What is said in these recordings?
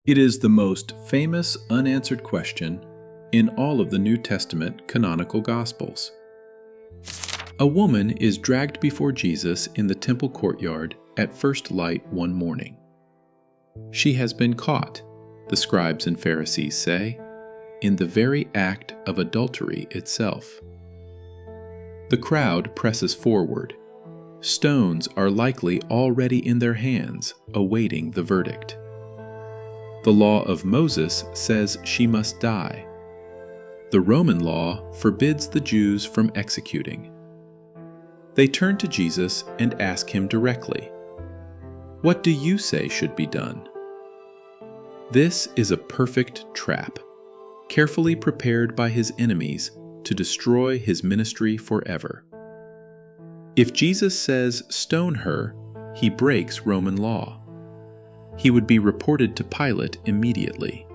It is the most famous unanswered question in all of the New Testament canonical Gospels. A woman is dragged before Jesus in the temple courtyard at first light one morning. She has been caught, the scribes and Pharisees say, in the very act of adultery itself. The crowd presses forward. Stones are likely already in their hands, awaiting the verdict. The law of Moses says she must die. The Roman law forbids the Jews from executing. They turn to Jesus and ask him directly, "What do you say should be done?" This is a perfect trap, carefully prepared by his enemies to destroy his ministry forever. If Jesus says stone her, he breaks Roman law. He would be reported to Pilate immediately.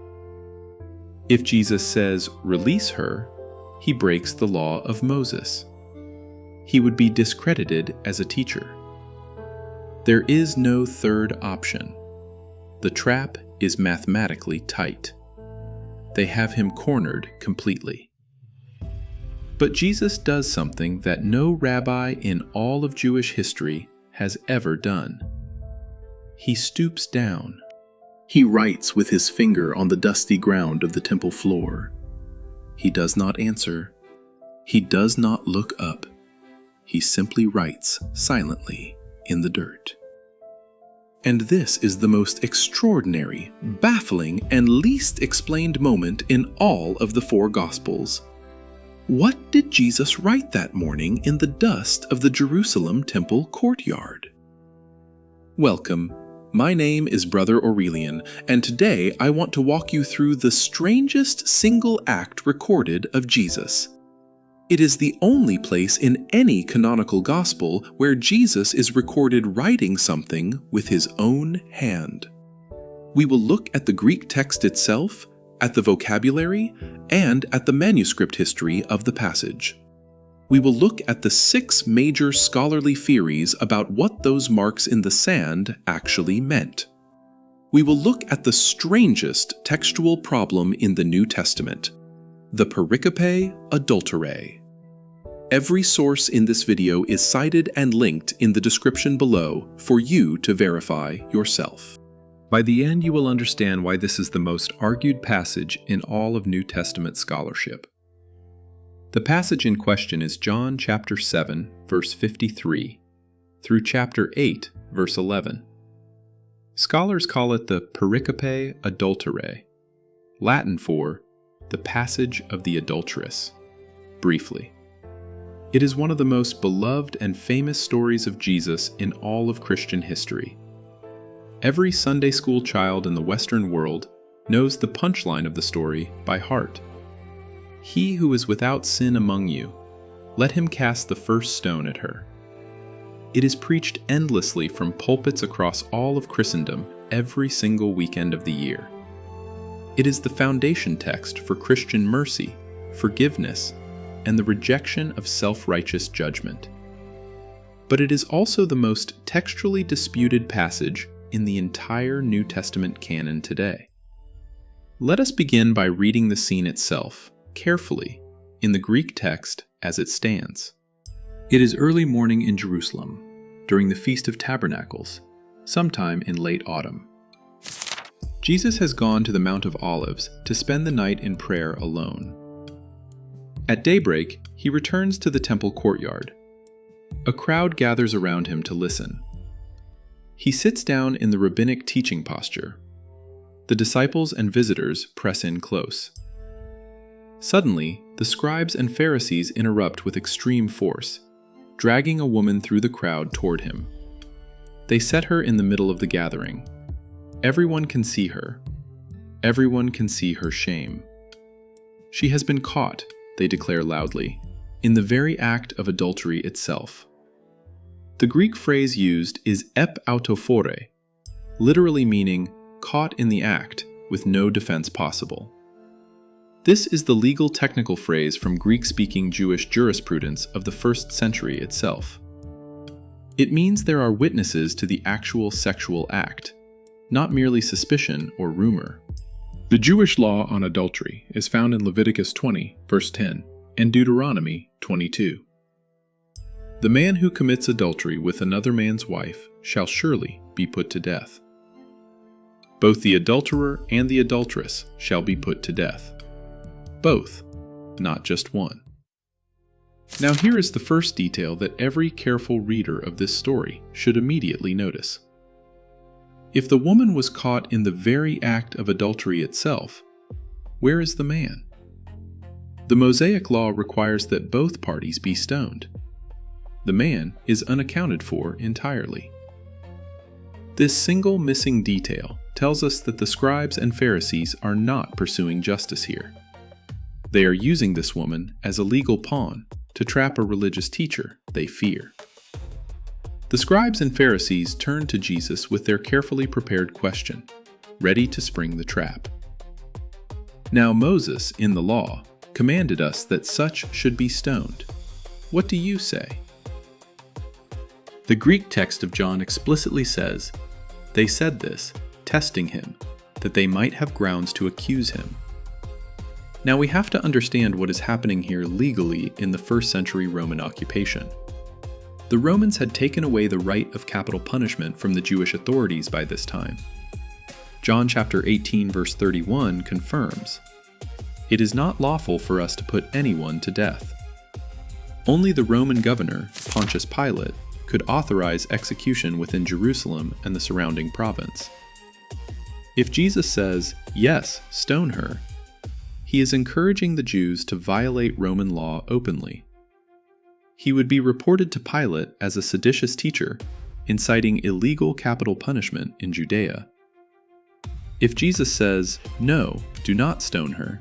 If Jesus says release her, he breaks the law of Moses. He would be discredited as a teacher. There is no third option. The trap is mathematically tight. They have him cornered completely. But Jesus does something that no rabbi in all of Jewish history has ever done. He stoops down. He writes with his finger on the dusty ground of the temple floor. He does not answer. He does not look up. He simply writes silently in the dirt. And this is the most extraordinary, baffling, and least explained moment in all of the four Gospels. What did Jesus write that morning in the dust of the Jerusalem temple courtyard? Welcome. My name is Brother Aurelian, and today I want to walk you through the strangest single act recorded of Jesus. It is the only place in any canonical gospel where Jesus is recorded writing something with his own hand. We will look at the Greek text itself, at the vocabulary, and at the manuscript history of the passage. We will look at the 6 major scholarly theories about what those marks in the sand actually meant. We will look at the strangest textual problem in the New Testament, the Pericope Adulterae. Every source in this video is cited and linked in the description below for you to verify yourself. By the end, you will understand why this is the most argued passage in all of New Testament scholarship. The passage in question is John chapter 7, verse 53, through chapter 8, verse 11. Scholars call it the Pericope Adulterae, Latin for the passage of the adulteress, briefly. It is one of the most beloved and famous stories of Jesus in all of Christian history. Every Sunday school child in the Western world knows the punchline of the story by heart. He who is without sin among you, let him cast the first stone at her. It is preached endlessly from pulpits across all of Christendom every single weekend of the year. It is the foundation text for Christian mercy, forgiveness, and the rejection of self-righteous judgment. But it is also the most textually disputed passage in the entire New Testament canon today. Let us begin by reading the scene itself, carefully, in the Greek text as it stands. It is early morning in Jerusalem, during the Feast of Tabernacles, sometime in late autumn. Jesus has gone to the Mount of Olives to spend the night in prayer alone. At daybreak, he returns to the temple courtyard. A crowd gathers around him to listen. He sits down in the rabbinic teaching posture. The disciples and visitors press in close. Suddenly, the scribes and Pharisees interrupt with extreme force, dragging a woman through the crowd toward him. They set her in the middle of the gathering. Everyone can see her. Everyone can see her shame. She has been caught, they declare loudly, in the very act of adultery itself. The Greek phrase used is ep autophore, literally meaning caught in the act with no defense possible. This is the legal technical phrase from Greek-speaking Jewish jurisprudence of the 1st century itself. It means there are witnesses to the actual sexual act, not merely suspicion or rumor. The Jewish law on adultery is found in Leviticus 20, verse 10, and Deuteronomy 22. The man who commits adultery with another man's wife shall surely be put to death. Both the adulterer and the adulteress shall be put to death. Both, not just one. Now here is the first detail that every careful reader of this story should immediately notice. If the woman was caught in the very act of adultery itself, where is the man? The Mosaic law requires that both parties be stoned. The man is unaccounted for entirely. This single missing detail tells us that the scribes and Pharisees are not pursuing justice here. They are using this woman as a legal pawn to trap a religious teacher they fear. The scribes and Pharisees turn to Jesus with their carefully prepared question, ready to spring the trap. Now Moses, in the law, commanded us that such should be stoned. What do you say? The Greek text of John explicitly says, "They said this, testing him, that they might have grounds to accuse him." Now we have to understand what is happening here legally in the first century Roman occupation. The Romans had taken away the right of capital punishment from the Jewish authorities by this time. John chapter 18 verse 31 confirms, "It is not lawful for us to put anyone to death." Only the Roman governor, Pontius Pilate, could authorize execution within Jerusalem and the surrounding province. If Jesus says, "Yes, stone her," he is encouraging the Jews to violate Roman law openly. He would be reported to Pilate as a seditious teacher, inciting illegal capital punishment in Judea. If Jesus says, "No, do not stone her,"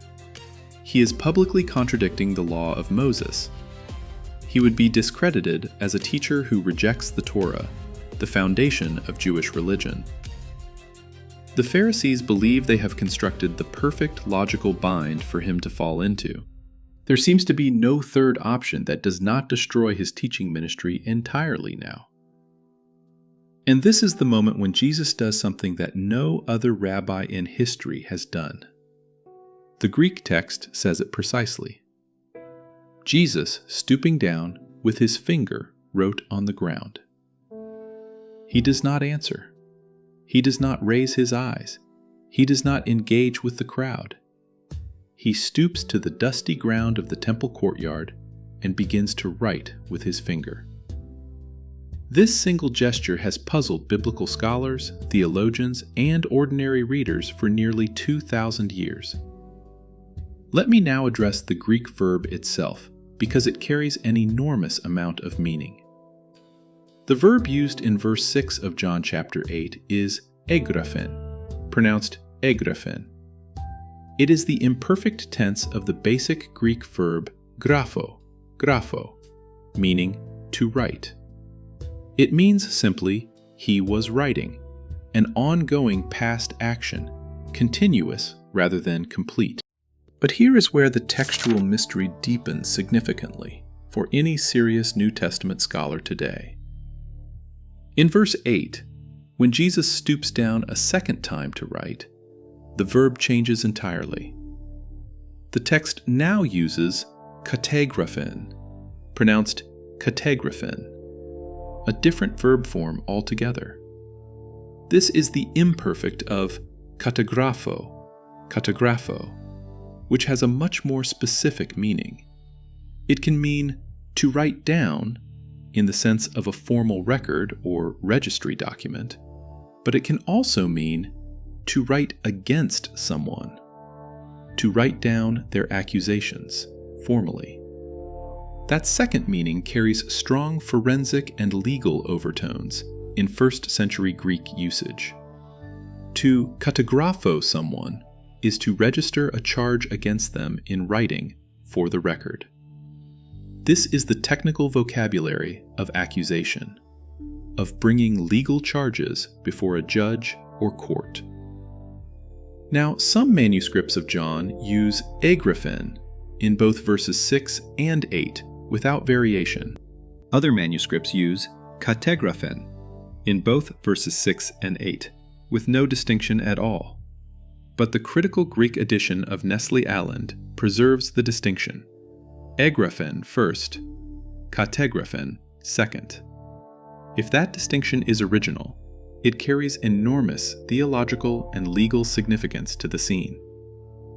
he is publicly contradicting the law of Moses. He would be discredited as a teacher who rejects the Torah, the foundation of Jewish religion. The Pharisees believe they have constructed the perfect logical bind for him to fall into. There seems to be no third option that does not destroy his teaching ministry entirely now. And this is the moment when Jesus does something that no other rabbi in history has done. The Greek text says it precisely. Jesus, stooping down, with his finger wrote on the ground. He does not answer. He does not raise his eyes. He does not engage with the crowd. He stoops to the dusty ground of the temple courtyard and begins to write with his finger. This single gesture has puzzled biblical scholars, theologians, and ordinary readers for nearly 2,000 years. Let me now address the Greek verb itself, because it carries an enormous amount of meaning. The verb used in verse 6 of John chapter 8 is kah-teh-grah-fen, pronounced egraphen. It is the imperfect tense of the basic Greek verb grapho, meaning to write. It means simply, he was writing, an ongoing past action, continuous rather than complete. But here is where the textual mystery deepens significantly for any serious New Testament scholar today. In verse 8, when Jesus stoops down a second time to write, the verb changes entirely. The text now uses kah-teh-grah-fen, pronounced kah-teh-grah-fen, a different verb form altogether. This is the imperfect of kah-teh-grapho, which has a much more specific meaning. It can mean to write down in the sense of a formal record or registry document, but it can also mean to write against someone, to write down their accusations formally. That second meaning carries strong forensic and legal overtones in 1st century Greek usage. To kah-teh-grapho someone is to register a charge against them in writing for the record. This is the technical vocabulary of accusation, of bringing legal charges before a judge or court. Now, some manuscripts of John use egraphen in both verses 6 and 8 without variation. Other manuscripts use kah-teh-grah-fen in both verses 6 and 8 with no distinction at all. but the critical Greek edition of Nestle-Aland preserves the distinction. Kah-teh-grah-fen first, kah-teh-grah-fen second. If that distinction is original, it carries enormous theological and legal significance to the scene.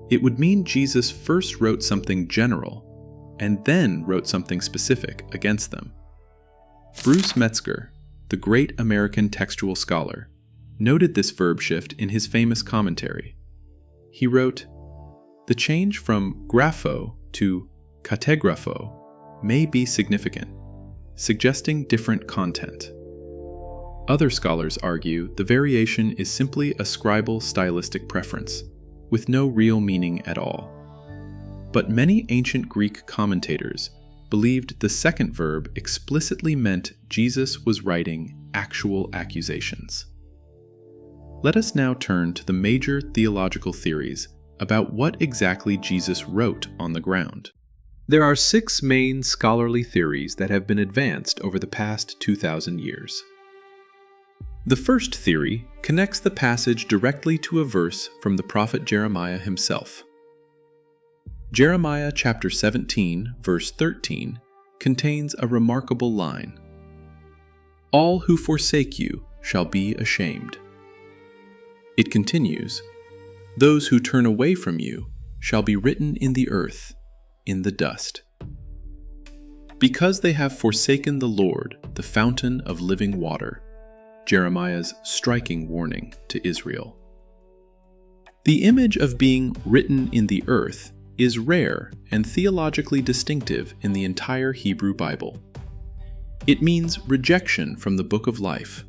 It would mean Jesus first wrote something general, and then wrote something specific against them. Bruce Metzger, the great American textual scholar, noted this verb shift in his famous commentary. He wrote, "The change from grapho to kah-teh-grah-fen may be significant, suggesting different content." Other scholars argue the variation is simply a scribal stylistic preference, with no real meaning at all. But many ancient Greek commentators believed the second verb explicitly meant Jesus was writing actual accusations. Let us now turn to the major theological theories about what exactly Jesus wrote on the ground. There are 6 main scholarly theories that have been advanced over the past 2,000 years. The first theory connects the passage directly to a verse from the prophet Jeremiah himself. Jeremiah chapter 17, verse 13, contains a remarkable line. "All who forsake you shall be ashamed." It continues, "Those who turn away from you shall be written in the earth, in the dust." Because they have forsaken the Lord, the fountain of living water, Jeremiah's striking warning to Israel. The image of being written in the earth is rare and theologically distinctive in the entire Hebrew Bible. It means rejection from the book of life,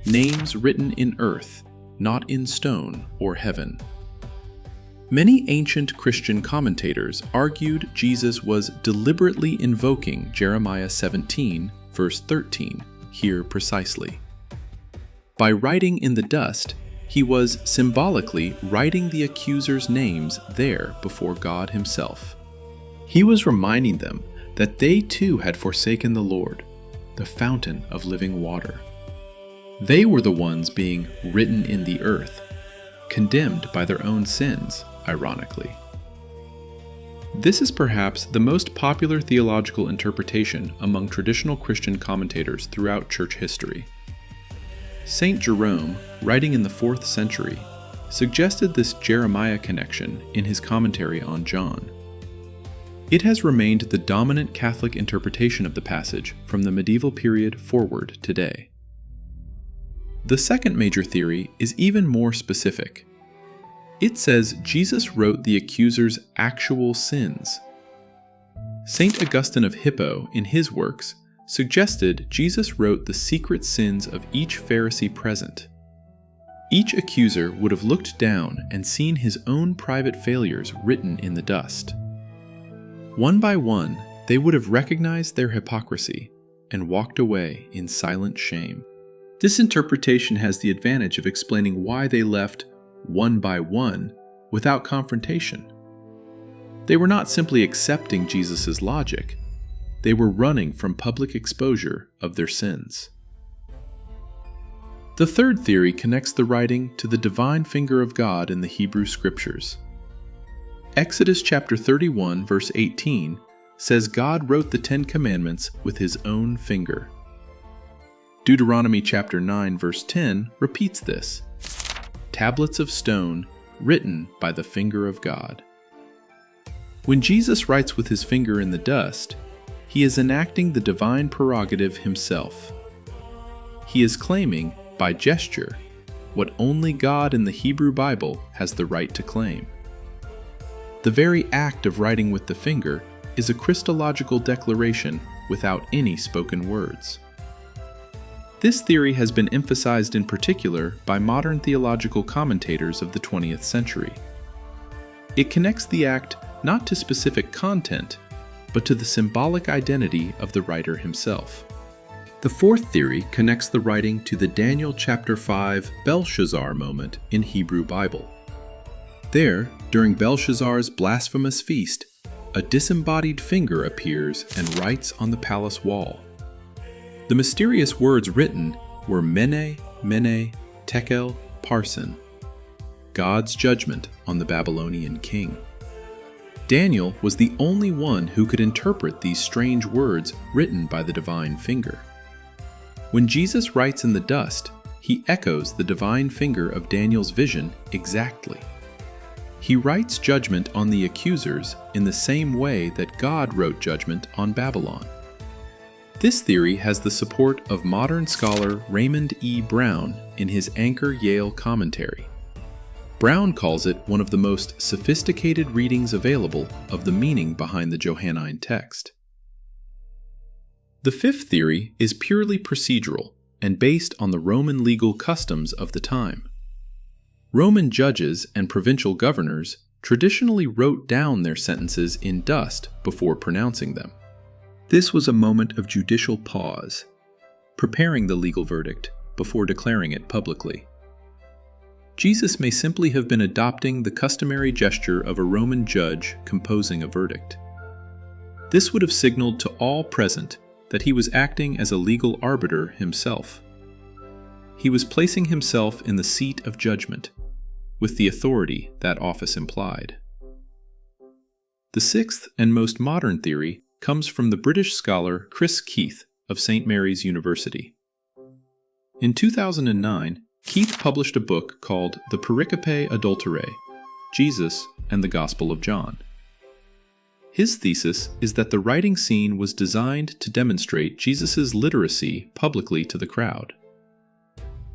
names written in earth, not in stone or heaven. Many ancient Christian commentators argued Jesus was deliberately invoking Jeremiah 17, verse 13, here precisely. By writing in the dust, he was symbolically writing the accusers' names there before God himself. He was reminding them that they too had forsaken the Lord, the fountain of living water. They were the ones being written in the earth, condemned by their own sins, ironically. This is perhaps the most popular theological interpretation among traditional Christian commentators throughout church history. Saint Jerome, writing in the 4th century, suggested this Jeremiah connection in his commentary on John. It has remained the dominant Catholic interpretation of the passage from the medieval period forward today. The second major theory is even more specific. It says Jesus wrote the accuser's actual sins. Saint Augustine of Hippo, in his works, suggested Jesus wrote the secret sins of each Pharisee present. Each accuser would have looked down and seen his own private failures written in the dust. One by one, they would have recognized their hypocrisy and walked away in silent shame. This interpretation has the advantage of explaining why they left one by one without confrontation. They were not simply accepting Jesus' logic. They were running from public exposure of their sins. The third theory connects the writing to the divine finger of God in the Hebrew Scriptures. Exodus chapter 31, verse 18 says God wrote the 10 Commandments with his own finger. Deuteronomy chapter 9, verse 10 repeats this. Tablets of stone written by the finger of God. When Jesus writes with his finger in the dust, he is enacting the divine prerogative himself. He is claiming, by gesture, what only God in the Hebrew Bible has the right to claim. The very act of writing with the finger is a Christological declaration without any spoken words. This theory has been emphasized in particular by modern theological commentators of the 20th century. It connects the act not to specific content, but to the symbolic identity of the writer himself. The fourth theory connects the writing to the Daniel chapter 5 Belshazzar moment in Hebrew Bible. There, during Belshazzar's blasphemous feast, a disembodied finger appears and writes on the palace wall. The mysterious words written were Mene, Mene, Tekel, Parsin. God's judgment on the Babylonian king. Daniel was the only one who could interpret these strange words written by the divine finger. When Jesus writes in the dust, he echoes the divine finger of Daniel's vision exactly. He writes judgment on the accusers in the same way that God wrote judgment on Babylon. This theory has the support of modern scholar Raymond E. Brown in his Anchor Yale commentary. Brown calls it one of the most sophisticated readings available of the meaning behind the Johannine text. The fifth theory is purely procedural and based on the Roman legal customs of the time. Roman judges and provincial governors traditionally wrote down their sentences in dust before pronouncing them. This was a moment of judicial pause, preparing the legal verdict before declaring it publicly. Jesus may simply have been adopting the customary gesture of a Roman judge composing a verdict. This would have signaled to all present that he was acting as a legal arbiter himself. He was placing himself in the seat of judgment, with the authority that office implied. The sixth and most modern theory comes from the British scholar Chris Keith of St. Mary's University. In 2009, Keith published a book called The Pericope Adulterae, Jesus and the Gospel of John. His thesis is that the writing scene was designed to demonstrate Jesus' literacy publicly to the crowd.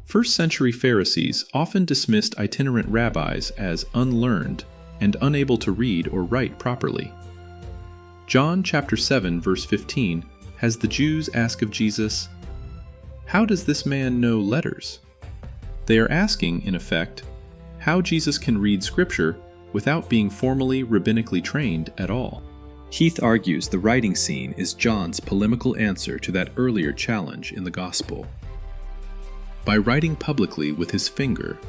First-century Pharisees often dismissed itinerant rabbis as unlearned and unable to read or write properly. John chapter 7 verse 15 has the Jews ask of Jesus, "How does this man know letters?" They are asking, in effect, how Jesus can read Scripture without being formally rabbinically trained at all. Keith argues the writing scene is John's polemical answer to that earlier challenge in the Gospel. By writing publicly with his finger,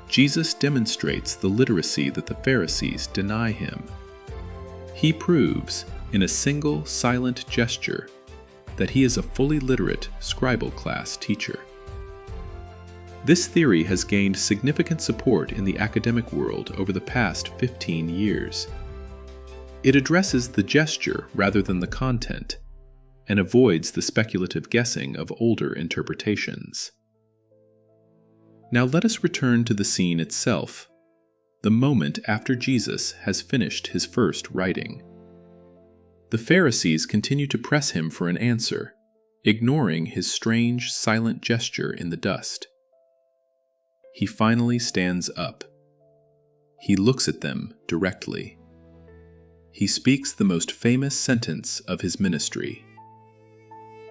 Jesus demonstrates the literacy that the Pharisees deny him. He proves, in a single silent gesture, that he is a fully literate scribal class teacher. This theory has gained significant support in the academic world over the past 15 years. It addresses the gesture rather than the content, and avoids the speculative guessing of older interpretations. Now let us return to the scene itself, the moment after Jesus has finished his first writing. The Pharisees continue to press him for an answer, ignoring his strange, silent gesture in the dust. He finally stands up. He looks at them directly. He speaks the most famous sentence of his ministry.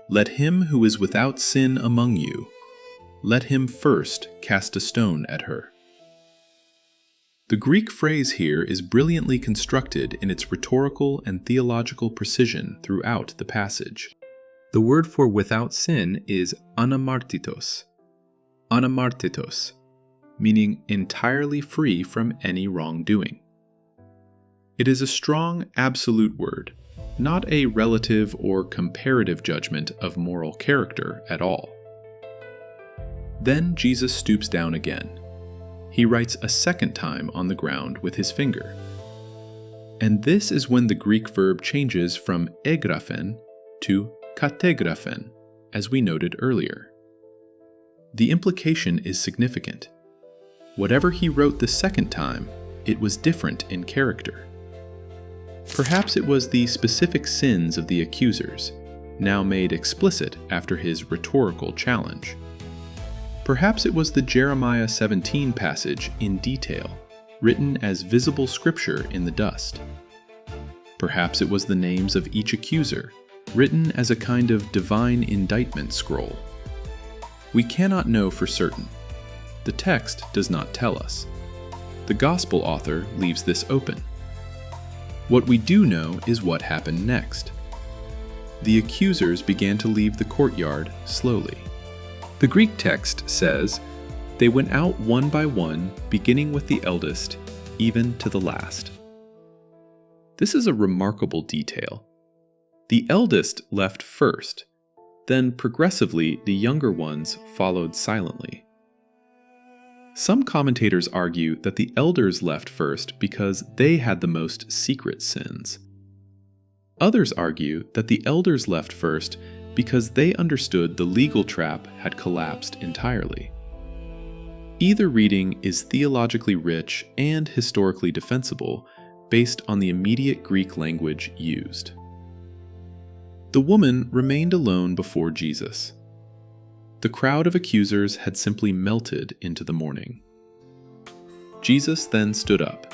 "Let him who is without sin among you, let him first cast a stone at her." The Greek phrase here is brilliantly constructed in its rhetorical and theological precision throughout the passage. The word for without sin is anamartitos. Anamartitos, meaning entirely free from any wrongdoing. It is a strong absolute word, not a relative or comparative judgment of moral character at all. Then Jesus stoops down again. He writes a second time on the ground with his finger. And this is when the Greek verb changes from kah-teh-grah-fen to kah-teh-grah-fen, as we noted earlier. The implication is significant. Whatever he wrote the second time, it was different in character. Perhaps it was the specific sins of the accusers, now made explicit after his rhetorical challenge. Perhaps it was the Jeremiah 17 passage in detail, written as visible scripture in the dust. Perhaps it was the names of each accuser, written as a kind of divine indictment scroll. We cannot know for certain. The text does not tell us. The Gospel author leaves this open. What we do know is what happened next. The accusers began to leave the courtyard slowly. The Greek text says, "They went out one by one, beginning with the eldest, even to the last." This is a remarkable detail. The eldest left first, then progressively the younger ones followed silently. Some commentators argue that the elders left first because they had the most secret sins. Others argue that the elders left first because they understood the legal trap had collapsed entirely. Either reading is theologically rich and historically defensible based on the immediate Greek language used. The woman remained alone before Jesus. The crowd of accusers had simply melted into the morning. Jesus then stood up.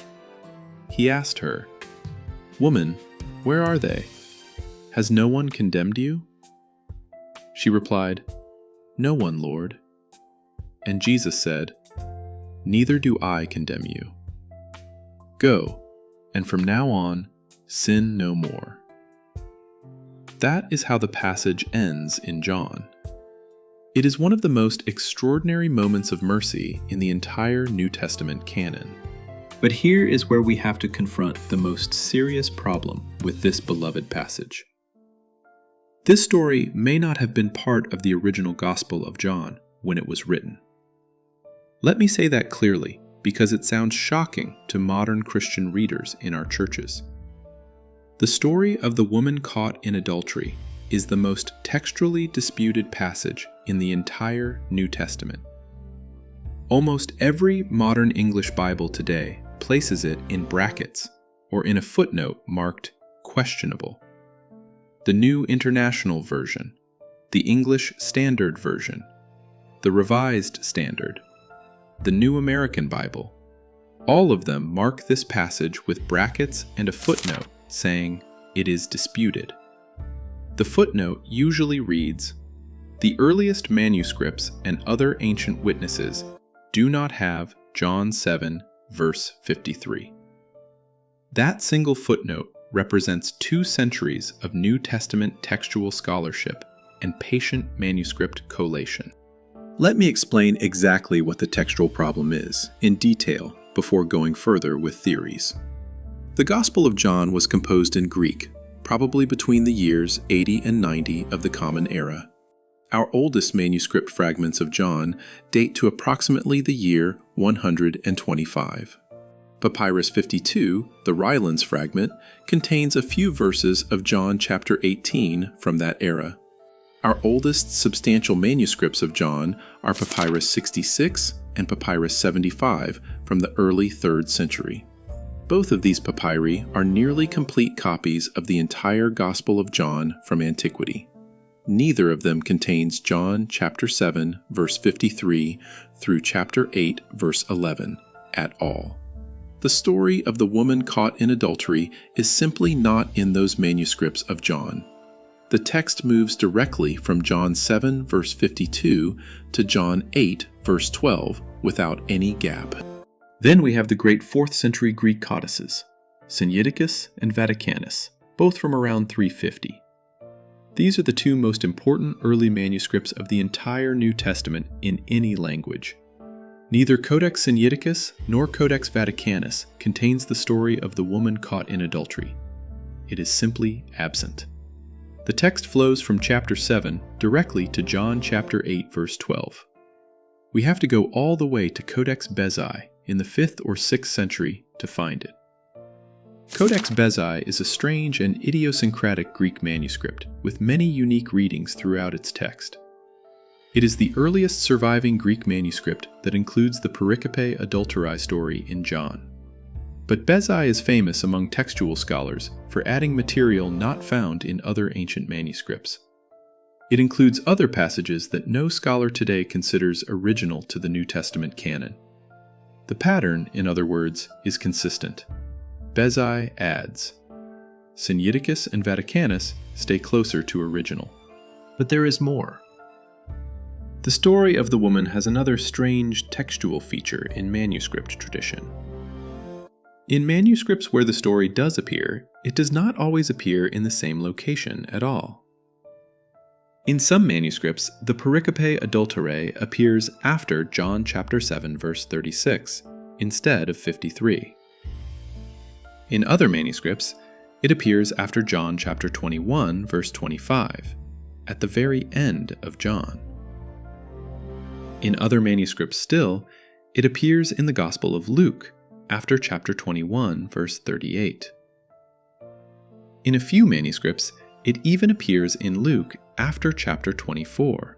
He asked her, "Woman, where are they? Has no one condemned you?" She replied, "No one, Lord." And Jesus said, "Neither do I condemn you. Go, and from now on, sin no more." That is how the passage ends in John. It is one of the most extraordinary moments of mercy in the entire New Testament canon. But here is where we have to confront the most serious problem with this beloved passage. This story may not have been part of the original Gospel of John when it was written. Let me say that clearly, because it sounds shocking to modern Christian readers in our churches. The story of the woman caught in adultery is the most textually disputed passage in the entire New Testament. Almost every modern English Bible today places it in brackets or in a footnote marked questionable. The New International Version, the English Standard Version, the Revised Standard, the New American Bible, all of them mark this passage with brackets and a footnote saying it is disputed. The footnote usually reads, "The earliest manuscripts and other ancient witnesses do not have John 7, verse 53. That single footnote represents 2 centuries of New Testament textual scholarship and patient manuscript collation. Let me explain exactly what the textual problem is, in detail, before going further with theories. The Gospel of John was composed in Greek, probably between the years 80 and 90 of the Common Era. Our oldest manuscript fragments of John date to approximately the year 125. Papyrus 52, the Rylands fragment, contains a few verses of John chapter 18 from that era. Our oldest substantial manuscripts of John are Papyrus 66 and Papyrus 75 from the early 3rd century. Both of these papyri are nearly complete copies of the entire Gospel of John from antiquity. Neither of them contains John chapter 7 verse 53 through chapter 8 verse 11 at all. The story of the woman caught in adultery is simply not in those manuscripts of John. The text moves directly from John 7 verse 52 to John 8 verse 12 without any gap. Then we have the great 4th century Greek codices, Sinaiticus and Vaticanus, both from around 350. These are the 2 most important early manuscripts of the entire New Testament in any language. Neither Codex Sinaiticus nor Codex Vaticanus contains the story of the woman caught in adultery. It is simply absent. The text flows from chapter 7 directly to John chapter 8 verse 12. We have to go all the way to Codex Bezae in the 5th or 6th century to find it. Codex Bezae is a strange and idiosyncratic Greek manuscript with many unique readings throughout its text. It is the earliest surviving Greek manuscript that includes the Pericope Adulterae story in John. But Bezae is famous among textual scholars for adding material not found in other ancient manuscripts. It includes other passages that no scholar today considers original to the New Testament canon. The pattern, in other words, is consistent. Bezae adds. Sinaiticus and Vaticanus stay closer to original. But there is more. The story of the woman has another strange textual feature in manuscript tradition. In manuscripts where the story does appear, it does not always appear in the same location at all. In some manuscripts, the Pericope Adulterae appears after John chapter 7 verse 36, instead of 53. In other manuscripts, it appears after John chapter 21 verse 25, at the very end of John. In other manuscripts still, It appears in the Gospel of Luke, after chapter 21, verse 38. In a few manuscripts, it even appears in Luke after chapter 24,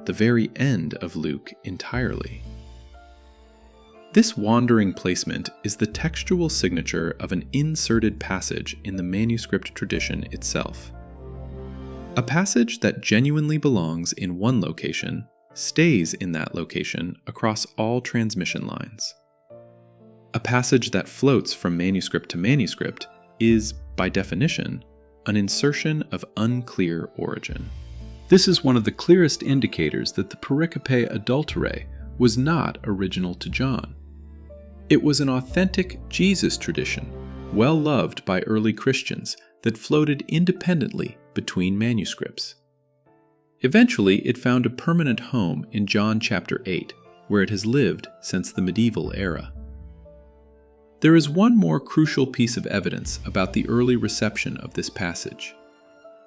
the very end of Luke entirely. This wandering placement is the textual signature of an inserted passage in the manuscript tradition itself. A passage that genuinely belongs in one location stays in that location across all transmission lines. A passage that floats from manuscript to manuscript is, by definition, an insertion of unclear origin. This is one of the clearest indicators that the Pericope Adulterae was not original to John. It was an authentic Jesus tradition, well loved by early Christians, that floated independently between manuscripts. Eventually, it found a permanent home in John chapter 8, where it has lived since the medieval era. There is one more crucial piece of evidence about the early reception of this passage.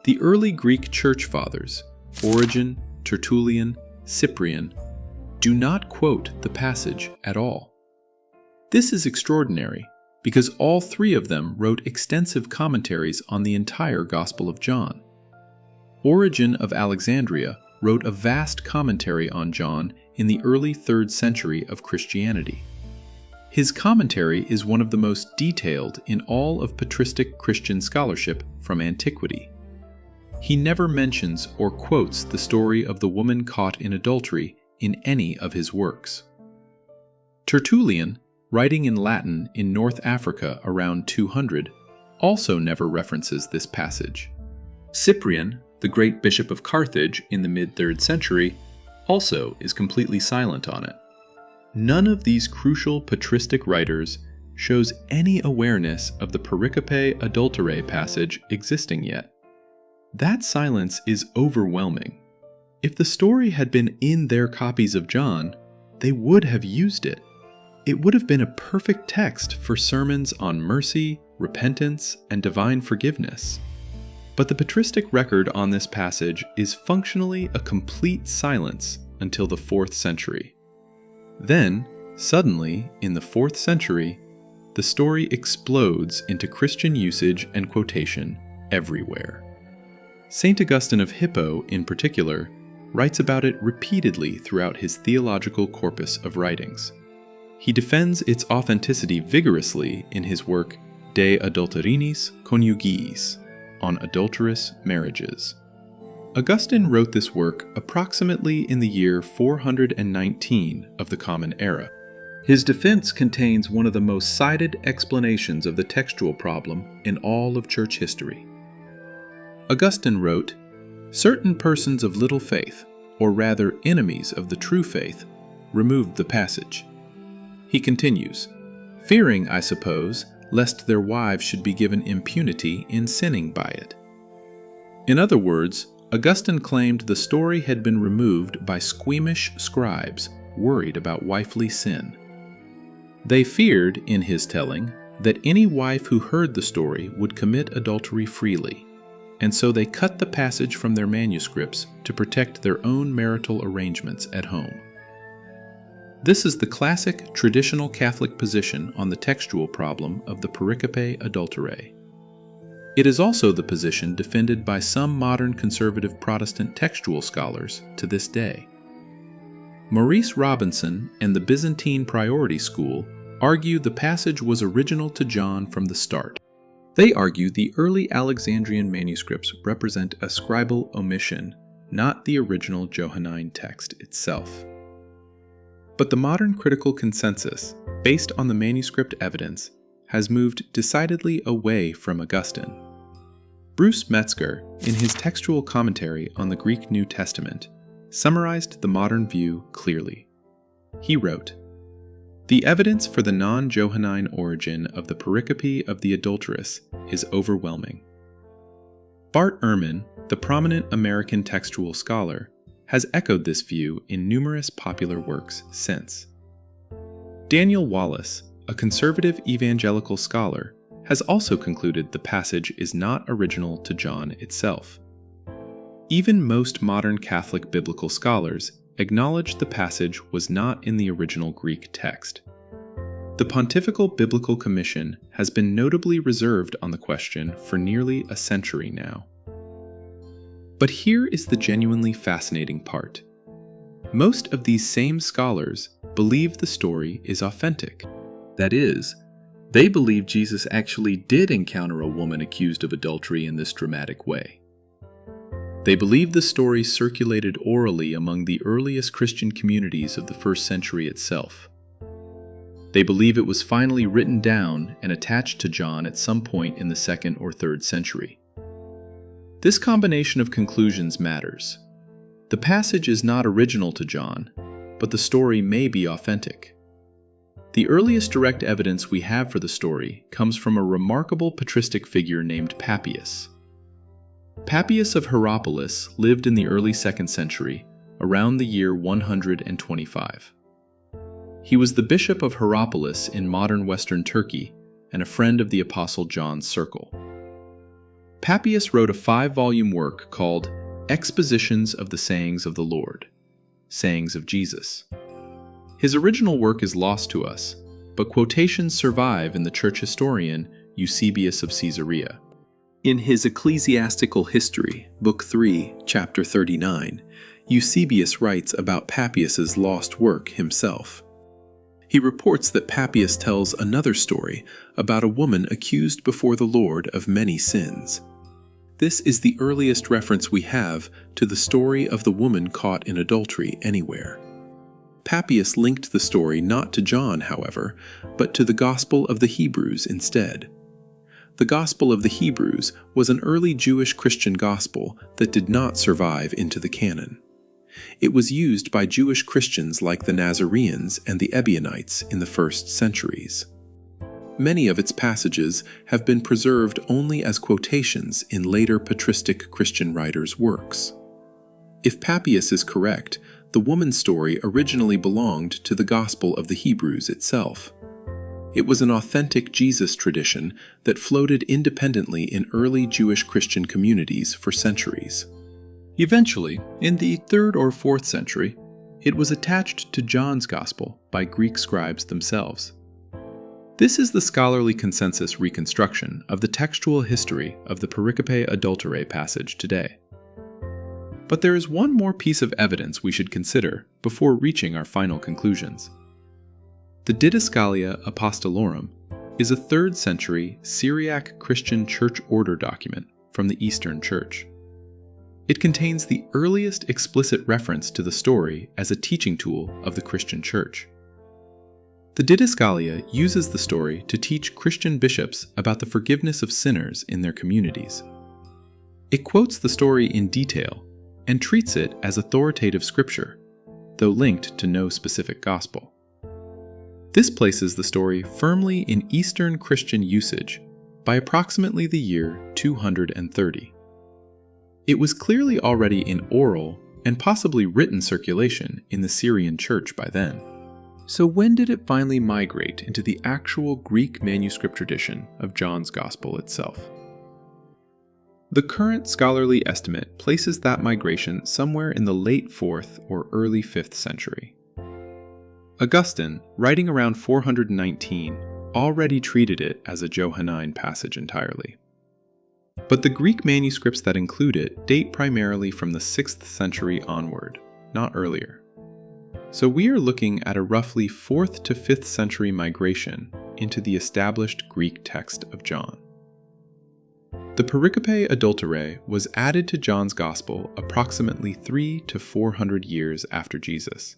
The early Greek church fathers, Origen, Tertullian, Cyprian, do not quote the passage at all. This is extraordinary because all three of them wrote extensive commentaries on the entire Gospel of John. Origen of Alexandria wrote a vast commentary on John in the early 3rd century of Christianity. His commentary is one of the most detailed in all of patristic Christian scholarship from antiquity. He never mentions or quotes the story of the woman caught in adultery in any of his works. Tertullian, writing in Latin in North Africa around 200, also never references this passage. Cyprian, the great bishop of Carthage in the mid-3rd century, also is completely silent on it. None of these crucial patristic writers shows any awareness of the Pericope Adulterae passage existing yet. That silence is overwhelming. If the story had been in their copies of John, they would have used it. It would have been a perfect text for sermons on mercy, repentance, and divine forgiveness. But the patristic record on this passage is functionally a complete silence until the 4th century. Then, suddenly, in the 4th century, the story explodes into Christian usage and quotation everywhere. St. Augustine of Hippo, in particular, writes about it repeatedly throughout his theological corpus of writings. He defends its authenticity vigorously in his work De Adulterinis Coniugiis, on adulterous marriages. Augustine wrote this work approximately in the year 419 of the Common Era. His defense contains one of the most cited explanations of the textual problem in all of church history. Augustine wrote, "Certain persons of little faith, or rather enemies of the true faith, removed the passage." He continues, "Fearing, I suppose, lest their wives should be given impunity in sinning by it." In other words, Augustine claimed the story had been removed by squeamish scribes worried about wifely sin. They feared, in his telling, that any wife who heard the story would commit adultery freely, and so they cut the passage from their manuscripts to protect their own marital arrangements at home. This is the classic traditional Catholic position on the textual problem of the Pericope Adulterae. It is also the position defended by some modern conservative Protestant textual scholars to this day. Maurice Robinson and the Byzantine Priority School argue the passage was original to John from the start. They argue the early Alexandrian manuscripts represent a scribal omission, not the original Johannine text itself. But the modern critical consensus, based on the manuscript evidence, has moved decidedly away from Augustine. Bruce Metzger, in his textual commentary on the Greek New Testament, summarized the modern view clearly. He wrote, "The evidence for the non-Johannine origin of the pericope of the adulteress is overwhelming." Bart Ehrman, the prominent American textual scholar, has echoed this view in numerous popular works since. Daniel Wallace, a conservative evangelical scholar, has also concluded the passage is not original to John itself. Even most modern Catholic biblical scholars acknowledged the passage was not in the original Greek text. The Pontifical Biblical Commission has been notably reserved on the question for nearly a century now. But here is the genuinely fascinating part. Most of these same scholars believe the story is authentic. That is, they believe Jesus actually did encounter a woman accused of adultery in this dramatic way. They believe the story circulated orally among the earliest Christian communities of the first century itself. They believe it was finally written down and attached to John at some point in the 2nd or 3rd century. This combination of conclusions matters. The passage is not original to John, but the story may be authentic. The earliest direct evidence we have for the story comes from a remarkable patristic figure named Papyrus. Papyrus of Hierapolis lived in the early 2nd century, around the year 125. He was the bishop of Hierapolis in modern western Turkey and a friend of the Apostle John's circle. Papyrus wrote a 5-volume work called Expositions of the Sayings of the Lord, Sayings of Jesus. His original work is lost to us, but quotations survive in the church historian Eusebius of Caesarea. In his Ecclesiastical History, Book 3, Chapter 39, Eusebius writes about Papyrus's lost work himself. He reports that Papyrus tells another story about a woman accused before the Lord of many sins. This is the earliest reference we have to the story of the woman caught in adultery anywhere. Papyrus linked the story not to John, however, but to the Gospel of the Hebrews instead. The Gospel of the Hebrews was an early Jewish Christian gospel that did not survive into the canon. It was used by Jewish Christians like the Nazareans and the Ebionites in the 1st centuries. Many of its passages have been preserved only as quotations in later patristic Christian writers' works. If Papyrus is correct, the woman's story originally belonged to the Gospel of the Hebrews itself. It was an authentic Jesus tradition that floated independently in early Jewish Christian communities for centuries. Eventually, in the 3rd or 4th century, it was attached to John's Gospel by Greek scribes themselves. This is the scholarly consensus reconstruction of the textual history of the Pericope Adulterae passage today. But there is one more piece of evidence we should consider before reaching our final conclusions. The Didascalia Apostolorum is a 3rd century Syriac Christian church order document from the Eastern Church. It contains the earliest explicit reference to the story as a teaching tool of the Christian Church. The Didascalia uses the story to teach Christian bishops about the forgiveness of sinners in their communities. It quotes the story in detail and treats it as authoritative scripture, though linked to no specific gospel. This places the story firmly in Eastern Christian usage by approximately the year 230. It was clearly already in oral and possibly written circulation in the Syrian church by then. So when did it finally migrate into the actual Greek manuscript tradition of John's Gospel itself? The current scholarly estimate places that migration somewhere in the late 4th or early 5th century. Augustine, writing around 419, already treated it as a Johannine passage entirely. But the Greek manuscripts that include it date primarily from the 6th century onward, not earlier. So we are looking at a roughly 4th to 5th century migration into the established Greek text of John. The Pericope Adulterae was added to John's Gospel approximately 300 to 400 years after Jesus.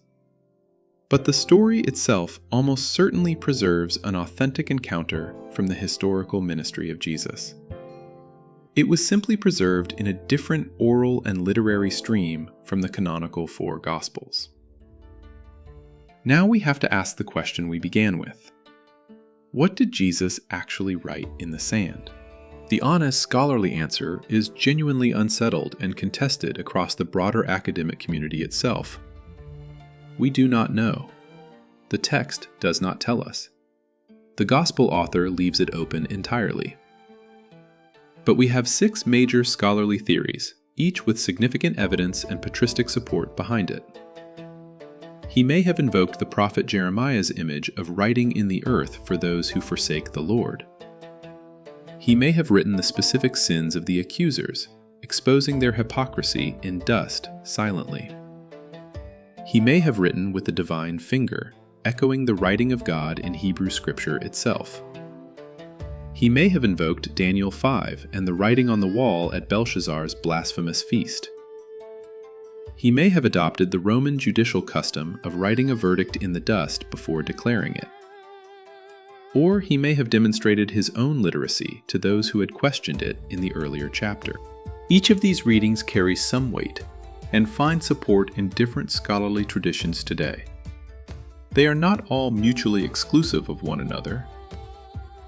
But the story itself almost certainly preserves an authentic encounter from the historical ministry of Jesus. It was simply preserved in a different oral and literary stream from the canonical 4 Gospels. Now we have to ask the question we began with. What did Jesus actually write in the sand? The honest scholarly answer is genuinely unsettled and contested across the broader academic community itself. We do not know. The text does not tell us. The Gospel author leaves it open entirely. But we have 6 major scholarly theories, each with significant evidence and patristic support behind it. He may have invoked the prophet Jeremiah's image of writing in the earth for those who forsake the Lord. He may have written the specific sins of the accusers, exposing their hypocrisy in dust silently. He may have written with the divine finger, echoing the writing of God in Hebrew Scripture itself. He may have invoked Daniel 5 and the writing on the wall at Belshazzar's blasphemous feast. He may have adopted the Roman judicial custom of writing a verdict in the dust before declaring it. Or he may have demonstrated his own literacy to those who had questioned it in the earlier chapter. Each of these readings carries some weight and finds support in different scholarly traditions today. They are not all mutually exclusive of one another.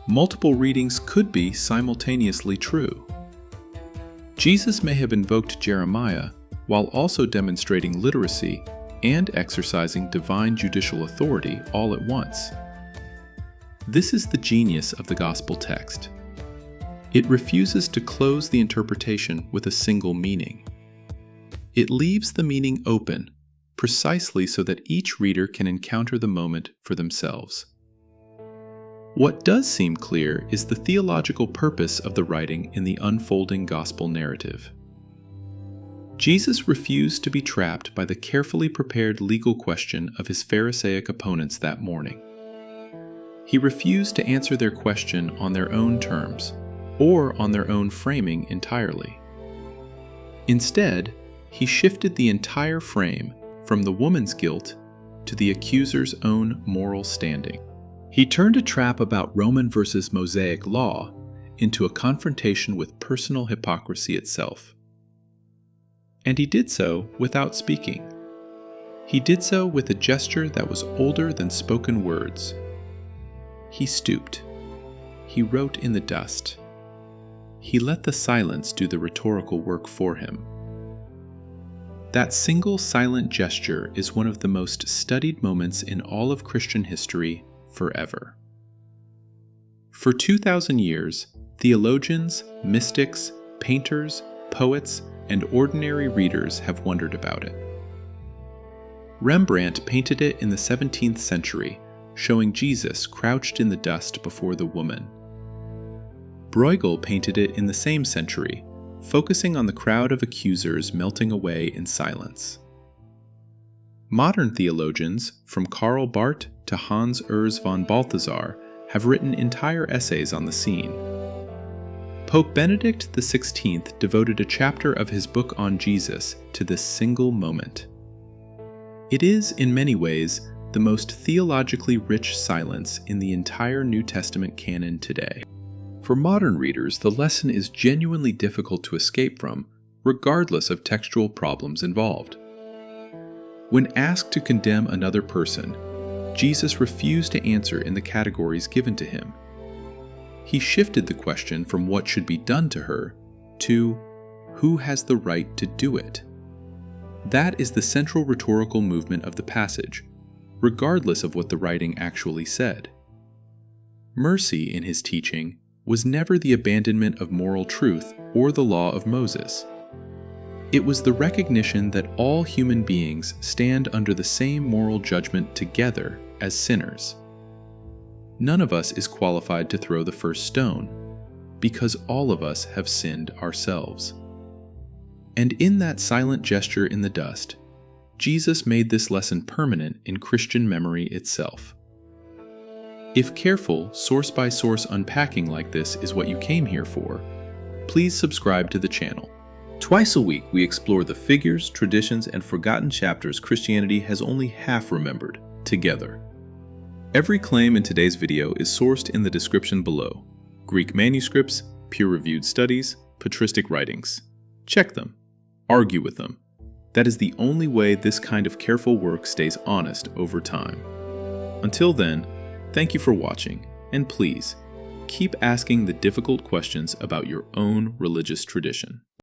Multiple readings could be simultaneously true. Jesus may have invoked Jeremiah while also demonstrating literacy and exercising divine judicial authority all at once. This is the genius of the gospel text. It refuses to close the interpretation with a single meaning. It leaves the meaning open, precisely so that each reader can encounter the moment for themselves. What does seem clear is the theological purpose of the writing in the unfolding gospel narrative. Jesus refused to be trapped by the carefully prepared legal question of his Pharisaic opponents that morning. He refused to answer their question on their own terms, or on their own framing entirely. Instead, he shifted the entire frame from the woman's guilt to the accuser's own moral standing. He turned a trap about Roman versus Mosaic law into a confrontation with personal hypocrisy itself. And he did so without speaking. He did so with a gesture that was older than spoken words. He stooped. He wrote in the dust. He let the silence do the rhetorical work for him. That single silent gesture is one of the most studied moments in all of Christian history forever. For 2,000 years, theologians, mystics, painters, poets, and ordinary readers have wondered about it. Rembrandt painted it in the 17th century, showing Jesus crouched in the dust before the woman. Bruegel painted it in the same century, focusing on the crowd of accusers melting away in silence. Modern theologians, from Karl Barth to Hans Urs von Balthasar, have written entire essays on the scene. Pope Benedict XVI devoted a chapter of his book on Jesus to this single moment. It is, in many ways, the most theologically rich silence in the entire New Testament canon today. For modern readers, the lesson is genuinely difficult to escape from, regardless of textual problems involved. When asked to condemn another person, Jesus refused to answer in the categories given to him. He shifted the question from what should be done to her to who has the right to do it. That is the central rhetorical movement of the passage, regardless of what the writing actually said. Mercy in his teaching was never the abandonment of moral truth or the law of Moses. It was the recognition that all human beings stand under the same moral judgment together as sinners. None of us is qualified to throw the first stone, because all of us have sinned ourselves. And in that silent gesture in the dust, Jesus made this lesson permanent in Christian memory itself. If careful, source-by-source unpacking like this is what you came here for, please subscribe to the channel. Twice a week, we explore the figures, traditions, and forgotten chapters Christianity has only half remembered, together. Every claim in today's video is sourced in the description below. Greek manuscripts, peer-reviewed studies, patristic writings. Check them. Argue with them. That is the only way this kind of careful work stays honest over time. Until then, thank you for watching, and please, keep asking the difficult questions about your own religious tradition.